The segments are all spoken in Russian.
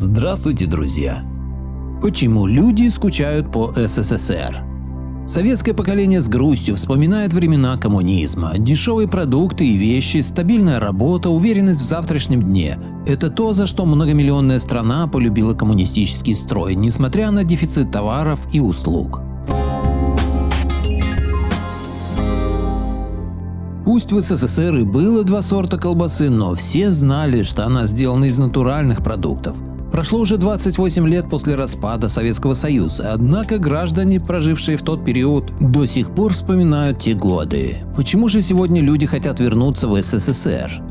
Здравствуйте, друзья! Почему люди скучают по СССР? Советское поколение с грустью вспоминает времена коммунизма. Дешевые продукты и вещи, стабильная работа, уверенность в завтрашнем дне – это то, за что многомиллионная страна полюбила коммунистический строй, несмотря на дефицит товаров и услуг. Пусть в СССР и было два сорта колбасы, но все знали, что она сделана из натуральных продуктов. Прошло уже 28 лет после распада Советского Союза, однако граждане, прожившие в тот период, до сих пор вспоминают те годы. Почему же сегодня люди хотят вернуться в СССР?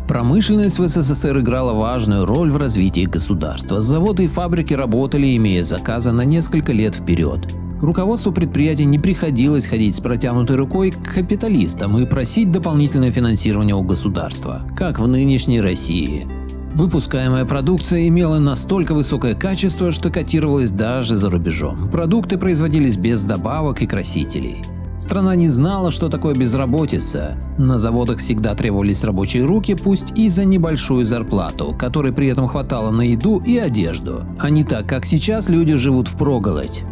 Промышленность в СССР играла важную роль в развитии государства. Заводы и фабрики работали, имея заказы на несколько лет вперед. Руководству предприятий не приходилось ходить с протянутой рукой к капиталистам и просить дополнительное финансирование у государства, как в нынешней России. Выпускаемая продукция имела настолько высокое качество, что котировалась даже за рубежом. Продукты производились без добавок и красителей. Страна не знала, что такое безработица. На заводах всегда требовались рабочие руки, пусть и за небольшую зарплату, которой при этом хватало на еду и одежду. А не так, как сейчас люди живут впроголодь.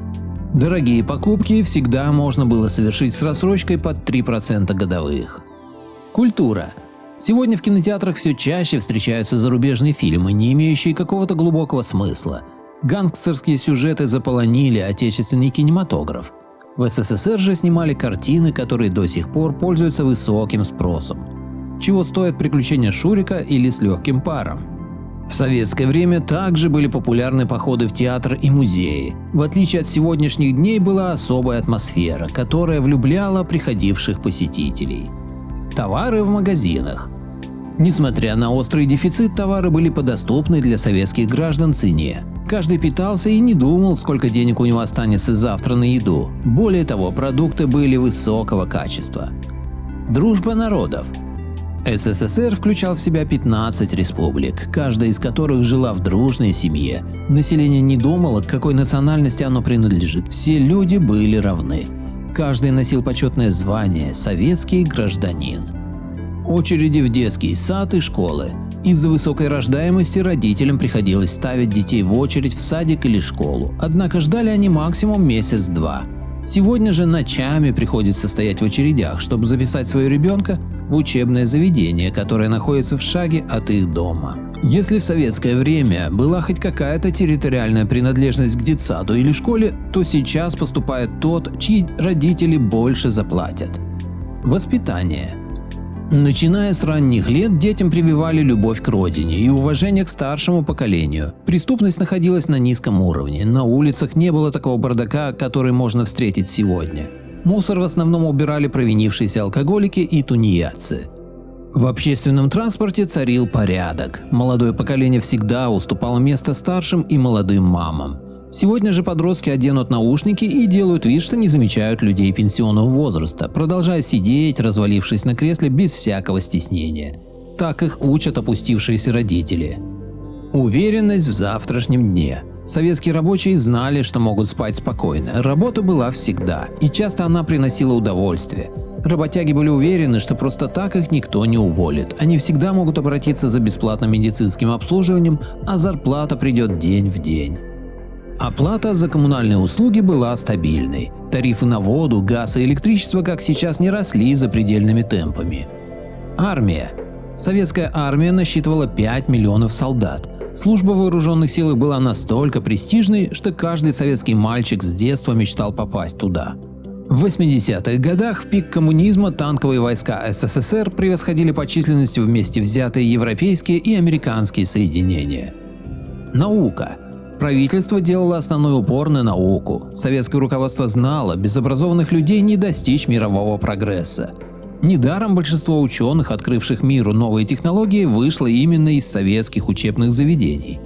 Дорогие покупки всегда можно было совершить с рассрочкой под 3% годовых. Культура. Сегодня в кинотеатрах все чаще встречаются зарубежные фильмы, не имеющие какого-то глубокого смысла. Гангстерские сюжеты заполонили отечественный кинематограф. В СССР же снимали картины, которые до сих пор пользуются высоким спросом. Чего стоят приключения Шурика или С легким паром? В советское время также были популярны походы в театр и музеи. В отличие от сегодняшних дней была особая атмосфера, которая влюбляла приходивших посетителей. Товары в магазинах. Несмотря на острый дефицит, товары были по доступной для советских граждан цене. Каждый питался и не думал, сколько денег у него останется завтра на еду. Более того, продукты были высокого качества. Дружба народов. СССР включал в себя 15 республик, каждая из которых жила в дружной семье. Население не думало, к какой национальности оно принадлежит. Все люди были равны. Каждый носил почетное звание – советский гражданин. Очереди в детский сад и школы. Из-за высокой рождаемости родителям приходилось ставить детей в очередь в садик или школу, однако ждали они максимум месяц-два. Сегодня же ночами приходится стоять в очередях, чтобы записать своего ребенка в учебное заведение, которое находится в шаге от их дома. Если в советское время была хоть какая-то территориальная принадлежность к детсаду или школе, то сейчас поступает тот, чьи родители больше заплатят. Воспитание. Начиная с ранних лет детям прививали любовь к родине и уважение к старшему поколению. Преступность находилась на низком уровне, на улицах не было такого бардака, который можно встретить сегодня. Мусор в основном убирали провинившиеся алкоголики и тунеядцы. В общественном транспорте царил порядок. Молодое поколение всегда уступало место старшим и молодым мамам. Сегодня же подростки оденут наушники и делают вид, что не замечают людей пенсионного возраста, продолжая сидеть, развалившись на кресле без всякого стеснения. Так их учат опустившиеся родители. Уверенность в завтрашнем дне. Советские рабочие знали, что могут спать спокойно. Работа была всегда, и часто она приносила удовольствие. Работяги были уверены, что просто так их никто не уволит. Они всегда могут обратиться за бесплатным медицинским обслуживанием, а зарплата придет день в день. Оплата за коммунальные услуги была стабильной. Тарифы на воду, газ и электричество, как сейчас, не росли запредельными темпами. Армия. Советская армия насчитывала 5 миллионов солдат. Служба в вооруженных силах была настолько престижной, что каждый советский мальчик с детства мечтал попасть туда. В 80-х годах, в пик коммунизма, танковые войска СССР превосходили по численности вместе взятые европейские и американские соединения. Наука. Правительство делало основной упор на науку. Советское руководство знало, без образованных людей не достичь мирового прогресса. Недаром большинство ученых, открывших миру новые технологии, вышло именно из советских учебных заведений.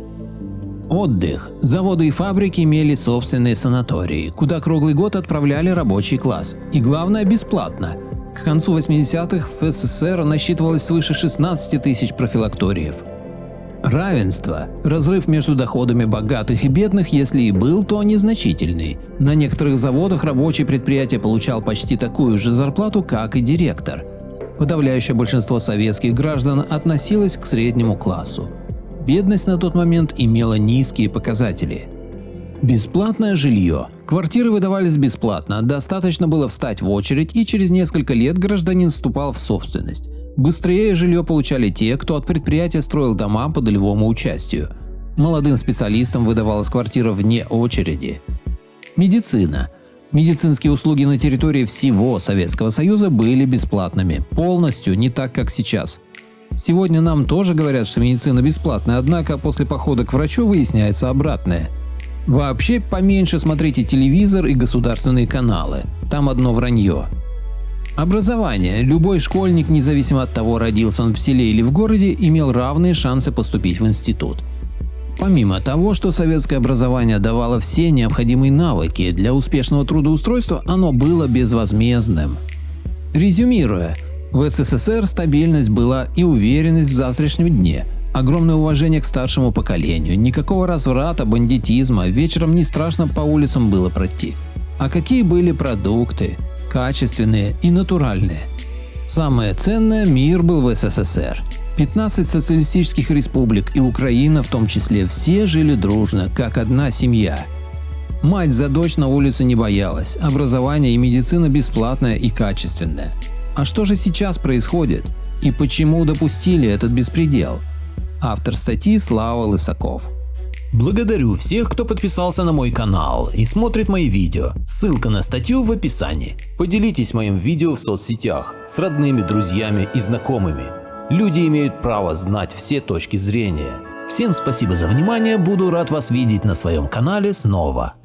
Отдых. Заводы и фабрики имели собственные санатории, куда круглый год отправляли рабочий класс. И главное, бесплатно. К концу 80-х в СССР насчитывалось свыше 16 тысяч профилакториев. Равенство. Разрыв между доходами богатых и бедных, если и был, то незначительный. На некоторых заводах рабочий предприятия получал почти такую же зарплату, как и директор. Подавляющее большинство советских граждан относилось к среднему классу. Бедность на тот момент имела низкие показатели. Бесплатное жилье. Квартиры выдавались бесплатно, достаточно было встать в очередь, и через несколько лет гражданин вступал в собственность. Быстрее жилье получали те, кто от предприятия строил дома по долевому участию. Молодым специалистам выдавалась квартира вне очереди. Медицина. Медицинские услуги на территории всего Советского Союза были бесплатными. Полностью, не так, как сейчас. Сегодня нам тоже говорят, что медицина бесплатная, однако после похода к врачу выясняется обратное. Вообще, поменьше смотрите телевизор и государственные каналы. Там одно вранье. Образование. Любой школьник, независимо от того, родился он в селе или в городе, имел равные шансы поступить в институт. Помимо того, что советское образование давало все необходимые навыки для успешного трудоустройства, оно было безвозмездным. Резюмируя, в СССР стабильность была и уверенность в завтрашнем дне, огромное уважение к старшему поколению, никакого разврата, бандитизма, вечером не страшно по улицам было пройти. А какие были продукты? Качественные и натуральные. Самое ценное – мир был в СССР. 15 социалистических республик и Украина в том числе, все жили дружно, как одна семья. Мать за дочь на улице не боялась, образование и медицина бесплатная и качественная. А что же сейчас происходит? И почему допустили этот беспредел? Автор статьи Слава Лысаков. Благодарю всех, кто подписался на мой канал и смотрит мои видео. Ссылка на статью в описании. Поделитесь моим видео в соцсетях с родными, друзьями и знакомыми. Люди имеют право знать все точки зрения. Всем спасибо за внимание, буду рад вас видеть на своем канале снова.